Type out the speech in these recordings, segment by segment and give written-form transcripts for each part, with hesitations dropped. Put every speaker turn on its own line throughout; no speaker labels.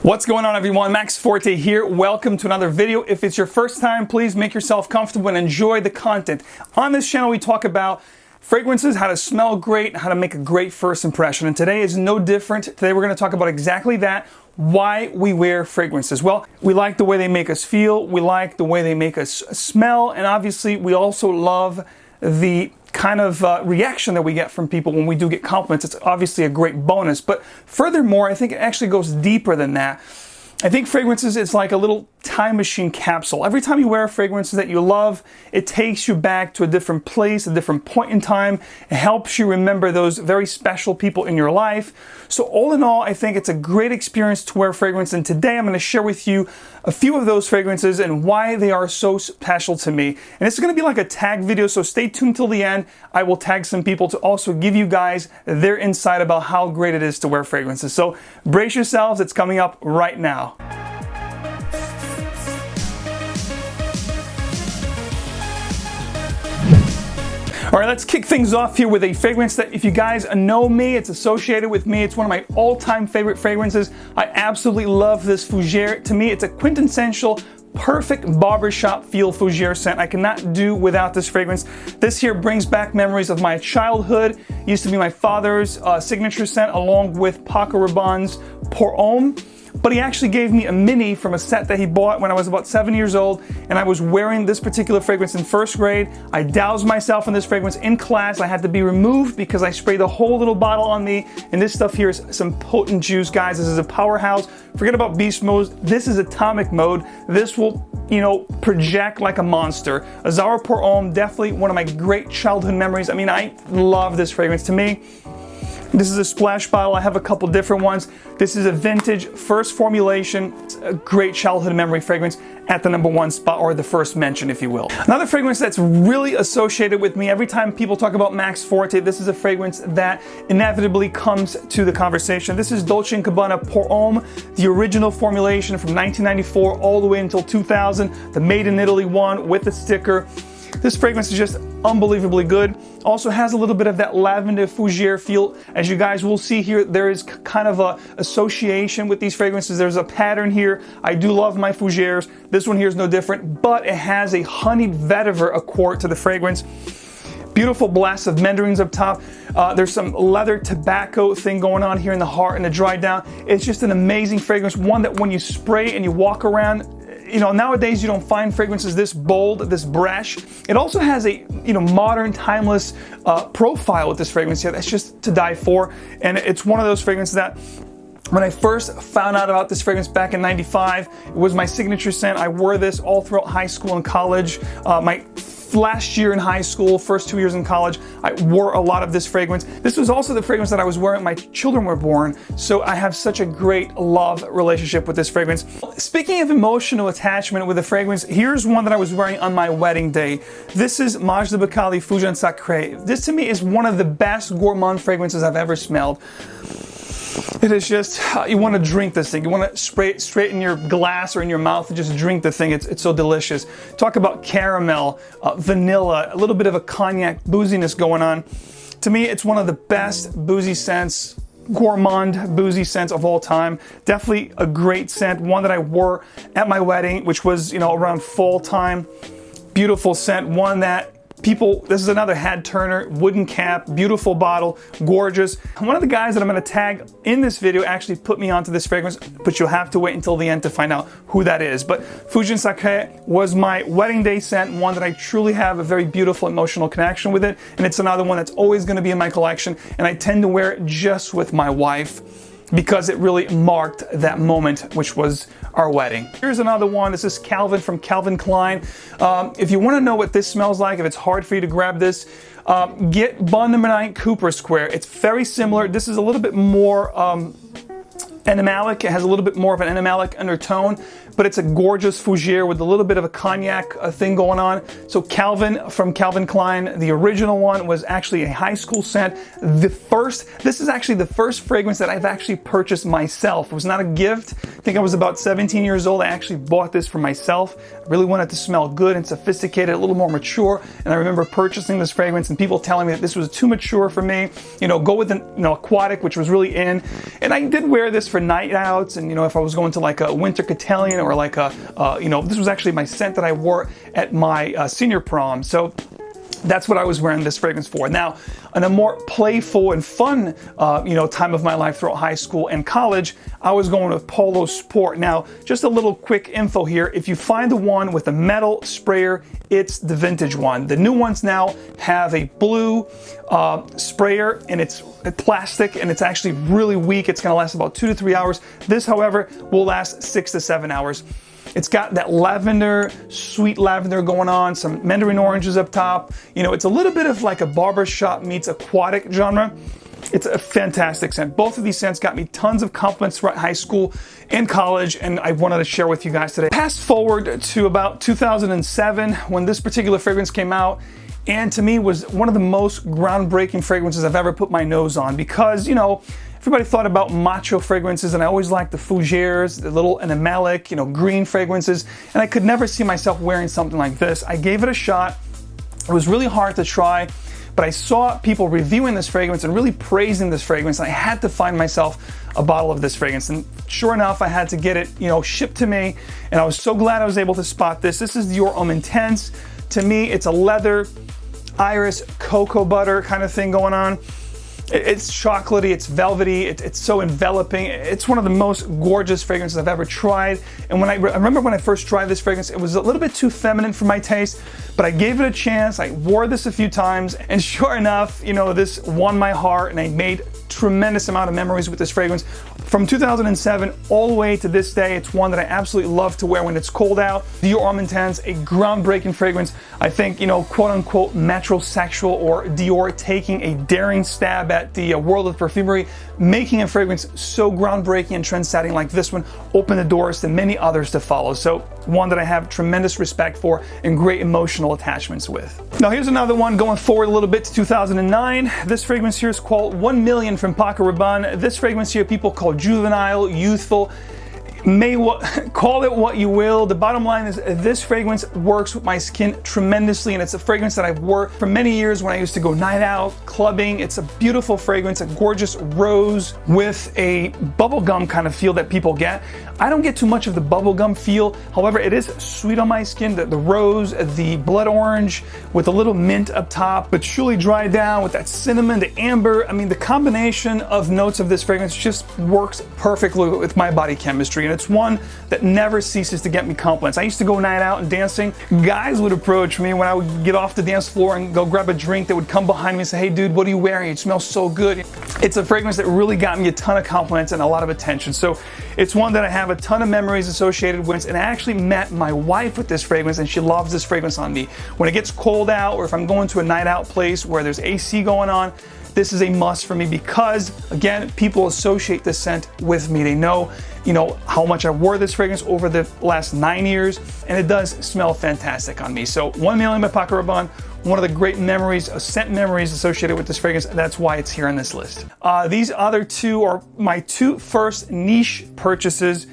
What's going on, everyone? Max Forti here. Welcome to another video. If it's your first time, please make yourself comfortable and enjoy the content. On this channel, we talk about fragrances, how to smell great, how to make a great first impression. And today is no different. Today we're going to talk about exactly that. Why we wear fragrances. Well, we like the way they make us feel. We like the way they make us smell. And obviously, we also love the kind of reaction that we get from people when we do get compliments. It's obviously a great bonus, but furthermore, I think it actually goes deeper than that. I think fragrances, it's like a little time machine capsule. Every time you wear a fragrance that you love, it takes you back to a different place, a different point in time. It helps you remember those very special people in your life. So all in all, I think it's a great experience to wear a fragrance. And today I'm going to share with you a few of those fragrances and why they are so special to me. And it's going to be like a tag video, so stay tuned till the end. I will tag some people to also give you guys their insight about how great it is to wear fragrances. So brace yourselves, it's coming up right now. All right, let's kick things off here with a fragrance that, if you guys know me, it's associated with me. It's one of my all-time favorite fragrances. I absolutely love this fougere. To me, it's a quintessential, perfect barbershop feel fougere scent. I cannot do without this fragrance. This here brings back memories of my childhood. It used to be my father's signature scent, along with Paco Rabanne's Pour Homme. But he actually gave me a mini from a set that he bought when I was about 7 years old, and I was wearing this particular fragrance in first grade. I doused myself in this fragrance in class. I had to be removed because I sprayed the whole little bottle on me, and this stuff here is some potent juice, guys. This is a powerhouse. Forget about beast mode. This is atomic mode. This will, project like a monster. Azara Pour Homme, definitely one of my great childhood memories. I mean, I love this fragrance. To me, this is a splash bottle. I have a couple different ones. This is a vintage first formulation. It's a great childhood memory fragrance at the #1 spot, or the first mention, if you will. Another fragrance that's really associated with me, every time people talk about Max Forti, this is a fragrance that inevitably comes to the conversation. This is Dolce & Gabbana Pour Homme, the original formulation from 1994 all the way until 2000, the Made in Italy one with the sticker. This fragrance is just unbelievably good. Also has a little bit of that lavender fougere feel. As you guys will see here, there is kind of a association with these fragrances. There's a pattern here. I do love my fougeres. This one here is no different, but it has a honey vetiver accord to the fragrance. Beautiful blast of mandarins up top. There's some leather tobacco thing going on here in the heart and the dry down. It's just an amazing fragrance. One that when you spray and you walk around, nowadays you don't find fragrances this bold, this brash. It also has a, modern, timeless profile with this fragrance here that's just to die for. And it's one of those fragrances that, when I first found out about this fragrance back in '95, it was my signature scent. I wore this all throughout high school and college. My last year in high school, first 2 years in college, I wore a lot of this fragrance. This was also the fragrance that I was wearing when my children were born, so I have such a great love relationship with this fragrance. Speaking of emotional attachment with the fragrance, here's one that I was wearing on my wedding day. This is Majd Bacali Fusion Sacrée. This to me is one of the best gourmand fragrances I've ever smelled. It is just, you want to drink this thing. You want to spray it straight in your glass or in your mouth and just drink the thing. It's so delicious. Talk about caramel, vanilla, a little bit of a cognac booziness going on. To me, it's one of the best boozy scents, gourmand boozy scents of all time. Definitely a great scent. One that I wore at my wedding, which was, around fall time. Beautiful scent. One that this is another Had Turner, wooden cap, beautiful bottle, gorgeous. One of the guys that I'm going to tag in this video actually put me onto this fragrance, but you'll have to wait until the end to find out who that is. But Fusion Sacrée was my wedding day scent, one that I truly have a very beautiful emotional connection with it. And it's another one that's always going to be in my collection. And I tend to wear it just with my wife, because it really marked that moment, which was our wedding. Here's another one. This is Calvin from Calvin Klein. If you want to know what this smells like, if it's hard for you to grab this, get Bond No. 9 Cooper Square. It's very similar. This is a little bit more animalic. It has a little bit more of an animalic undertone, but it's a gorgeous fougere with a little bit of a cognac thing going on. So Calvin from Calvin Klein, the original one, was actually a high school scent. This is actually the first fragrance that I've actually purchased myself. It was not a gift. I think I was about 17 years old. I actually bought this for myself. I really wanted to smell good and sophisticated, a little more mature. And I remember purchasing this fragrance and people telling me that this was too mature for me. Go with an aquatic, which was really in. And I did wear this for night outs, and if I was going to like a winter cotillion or like this was actually my scent that I wore at my senior prom. So that's what I was wearing this fragrance for. Now, in a more playful and fun, time of my life throughout high school and college, I was going with Polo Sport. Now, just a little quick info here. If you find the one with a metal sprayer, it's the vintage one. The new ones now have a blue sprayer, and it's plastic, and it's actually really weak. It's gonna last about 2 to 3 hours. This, however, will last 6 to 7 hours. It's got that lavender, sweet lavender going on, some mandarin oranges up top. It's a little bit of like a barbershop meets aquatic genre. It's a fantastic scent. Both of these scents got me tons of compliments throughout high school and college, and I wanted to share with you guys today. Fast forward to about 2007 when this particular fragrance came out, and to me was one of the most groundbreaking fragrances I've ever put my nose on, because everybody thought about macho fragrances, and I always liked the fougères, the little animalic, green fragrances, and I could never see myself wearing something like this. I gave it a shot. It was really hard to try, but I saw people reviewing this fragrance and really praising this fragrance, and I had to find myself a bottle of this fragrance. And sure enough, I had to get it, shipped to me, and I was so glad I was able to spot this. This is Dior Homme Intense. To me, it's a leather, iris, cocoa butter kind of thing going on. It's chocolatey, it's velvety, it's so enveloping. It's one of the most gorgeous fragrances I've ever tried. And I remember when I first tried this fragrance, it was a little bit too feminine for my taste, but I gave it a chance. I wore this a few times, and sure enough, this won my heart, and I made tremendous amount of memories with this fragrance. From 2007 all the way to this day, it's one that I absolutely love to wear when it's cold out. Dior Homme Intense, a groundbreaking fragrance. I think, quote unquote, metrosexual, or Dior taking a daring stab at the world of perfumery, making a fragrance so groundbreaking and trend-setting like this one, opened the doors to many others to follow. So one that I have tremendous respect for and great emotional attachments with. Now here's another one going forward a little bit to 2009. This fragrance here is called 1 Million from Paco Rabanne. This fragrance here people call juvenile, youthful. Call it what you will. The bottom line is this fragrance works with my skin tremendously, and it's a fragrance that I've worn for many years when I used to go night out, clubbing. It's a beautiful fragrance, a gorgeous rose with a bubblegum kind of feel that people get. I don't get too much of the bubblegum feel. However, it is sweet on my skin. The rose, the blood orange with a little mint up top, but truly dried down with that cinnamon, the amber. I mean, the combination of notes of this fragrance just works perfectly with my body chemistry. And it's one that never ceases to get me compliments. I used to go night out and dancing. Guys would approach me when I would get off the dance floor and go grab a drink. They would come behind me and say, "Hey dude, what are you wearing? It smells so good." It's a fragrance that really got me a ton of compliments and a lot of attention. So it's one that I have a ton of memories associated with, and I actually met my wife with this fragrance, and she loves this fragrance on me. When it gets cold out, or if I'm going to a night out place where there's AC going on, this is a must for me, because again, people associate this scent with me. They know how much I wore this fragrance over the last 9 years, and it does smell fantastic on me. So 1 Million by Paco Rabanne, one of the great memories, scent memories associated with this fragrance. That's why it's here on this list. These other two are my two first niche purchases,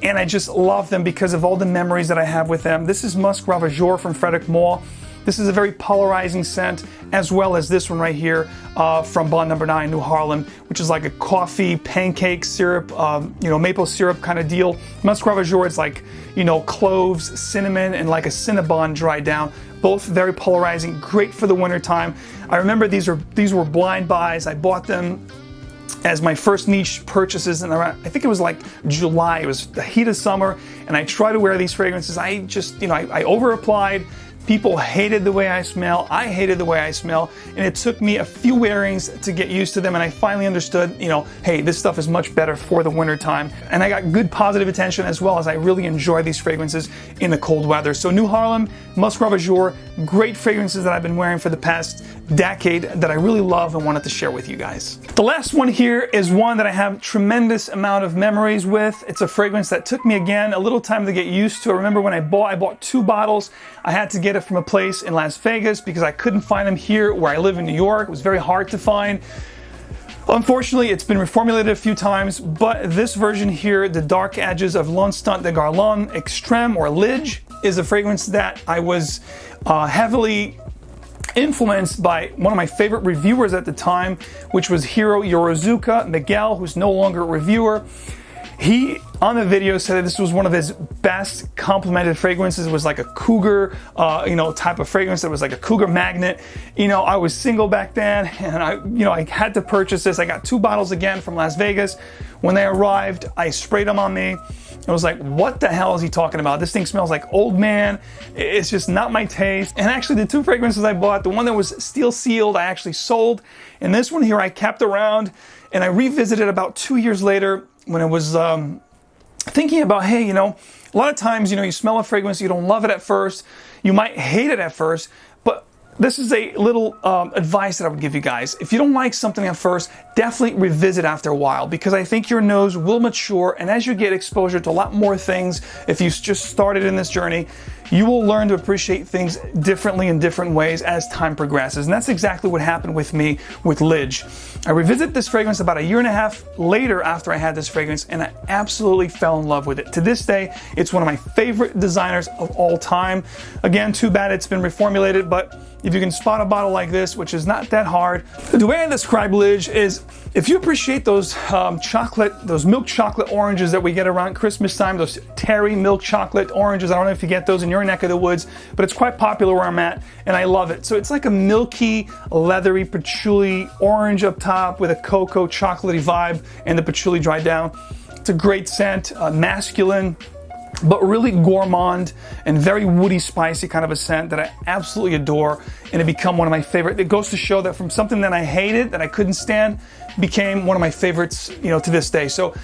and I just love them because of all the memories that I have with them. This is Musc Ravageur from Frederic Malle. This is a very polarizing scent, as well as this one right here from Bond No. 9, New Harlem, which is like a coffee pancake syrup, maple syrup kind of deal. Musc Ravageur is like, cloves, cinnamon, and like a Cinnabon dried down. Both very polarizing, great for the winter time. I remember these were blind buys. I bought them as my first niche purchases, and I think it was like July. It was the heat of summer, and I tried to wear these fragrances. I just, I over-applied. People hated the way I smell. I hated the way I smell. And it took me a few wearings to get used to them. And I finally understood, hey, this stuff is much better for the winter time. And I got good positive attention, as well as I really enjoy these fragrances in the cold weather. So New Harlem, Musc Ravageur, great fragrances that I've been wearing for the past decade that I really love and wanted to share with you guys. The last one here is one that I have tremendous amount of memories with. It's a fragrance that took me, again, a little time to get used to. I remember when I bought 2 bottles. I had to get it from a place in Las Vegas because I couldn't find them here where I live in New York. It was very hard to find. Unfortunately, it's been reformulated a few times, but this version here, the Dark Edges of L'Instant de Guerlain Extrême, or LIDGE, is a fragrance that I was heavily influenced by one of my favorite reviewers at the time, which was Hiro Yorozuka Miguel, who's no longer a reviewer. He, on the video, said that this was one of his best complimented fragrances. It was like a cougar, type of fragrance. It was like a cougar magnet. I was single back then, and I had to purchase this. I got 2 bottles again from Las Vegas. When they arrived, I sprayed them on me. I was like, what the hell is he talking about? This thing smells like old man. It's just not my taste. And actually, the 2 fragrances I bought, the one that was steel sealed, I actually sold. And this one here, I kept around, and I revisited about 2 years later when I was thinking about, hey, a lot of times, you smell a fragrance, you don't love it at first, you might hate it at first, but this is a little advice that I would give you guys. If you don't like something at first, definitely revisit after a while, because I think your nose will mature, and as you get exposure to a lot more things, if you just started in this journey, you will learn to appreciate things differently in different ways as time progresses. And that's exactly what happened with me with LIDGE. I revisited this fragrance about 1.5 years later after I had this fragrance, and I absolutely fell in love with it. To this day, it's one of my favorite designers of all time. Again, too bad it's been reformulated, but if you can spot a bottle like this, which is not that hard, the way I describe LIDGE is, if you appreciate those those milk chocolate oranges that we get around Christmas time, those Terry milk chocolate oranges, I don't know if you get those in your neck of the woods, but it's quite popular where I'm at, and I love it. So it's like a milky, leathery, patchouli orange up top with a cocoa chocolatey vibe, and the patchouli dried down. It's a great scent, masculine, but really gourmand and very woody, spicy kind of a scent that I absolutely adore, and it become one of my favorite. It goes to show that from something that I hated, that I couldn't stand, became one of my favorites, to this day. So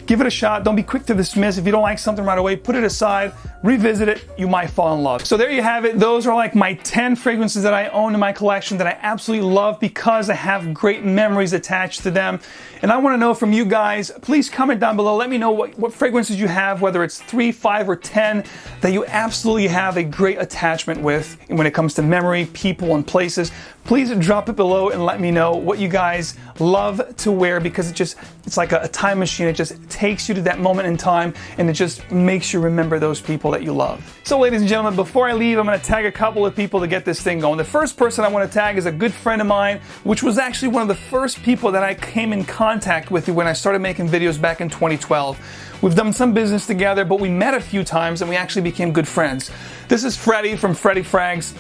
give it a shot. Don't be quick to dismiss. If you don't like something right away, put it aside, revisit it. You might fall in love. So there you have it. Those are like my 10 fragrances that I own in my collection that I absolutely love because I have great memories attached to them. And I want to know from you guys, please comment down below. Let me know what fragrances you have, whether it's 3, 5, or 10, that you absolutely have a great attachment with when it comes to memory, people, and places. Please drop it below and let me know what you guys love to wear, because it's like a time machine. It just takes you to that moment in time, and it just makes you remember those people that you love. So ladies and gentlemen, before I leave, I'm going to tag a couple of people to get this thing going. The first person I want to tag is a good friend of mine, which was actually one of the first people that I came in contact with when I started making videos back in 2012. We've done some business together, but we met a few times and we actually became good friends. This is Freddie from Freddie Frags.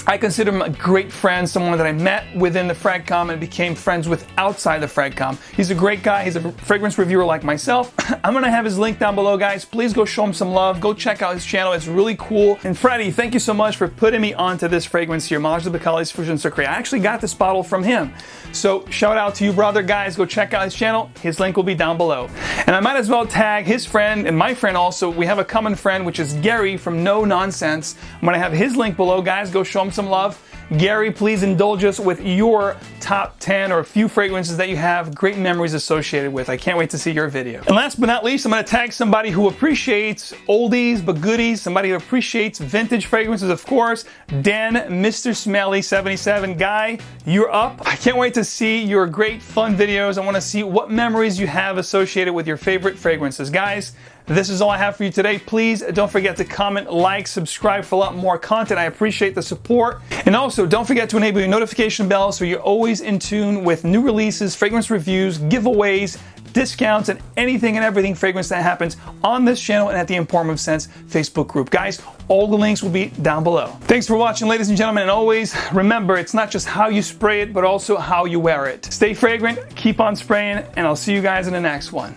I consider him a great friend, someone that I met within the Fragcom and became friends with outside the Fragcom. He's a great guy. He's a fragrance reviewer like myself. I'm going to have his link down below, guys. Please go show him some love. Go check out his channel. It's really cool. And Freddie, thank you so much for putting me onto this fragrance here, Mélange de Bacallis Fusion Sacrée. I actually got this bottle from him. So shout out to you, brother. Guys, go check out his channel. His link will be down below. And I might as well tag his friend and my friend also. We have a common friend, which is Gary from No Nonsense. I'm going to have his link below, guys. Go show him some love. Gary, please indulge us with your top 10 or a few fragrances that you have great memories associated with. I can't wait to see your video. And last but not least, I'm going to tag somebody who appreciates oldies but goodies, somebody who appreciates vintage fragrances, of course. Dan, Mr. Smelly 77. Guy, you're up. I can't wait to see your great fun videos. I want to see what memories you have associated with your favorite fragrances. Guys, this is all I have for you today. Please don't forget to comment, like, subscribe for a lot more content. I appreciate the support. And also, don't forget to enable your notification bell so you're always in tune with new releases, fragrance reviews, giveaways, discounts, and anything and everything fragrance that happens on this channel and at the Emporium of Scents Facebook group. Guys, all the links will be down below. Thanks for watching, ladies and gentlemen, and always remember, it's not just how you spray it, but also how you wear it. Stay fragrant, keep on spraying, and I'll see you guys in the next one.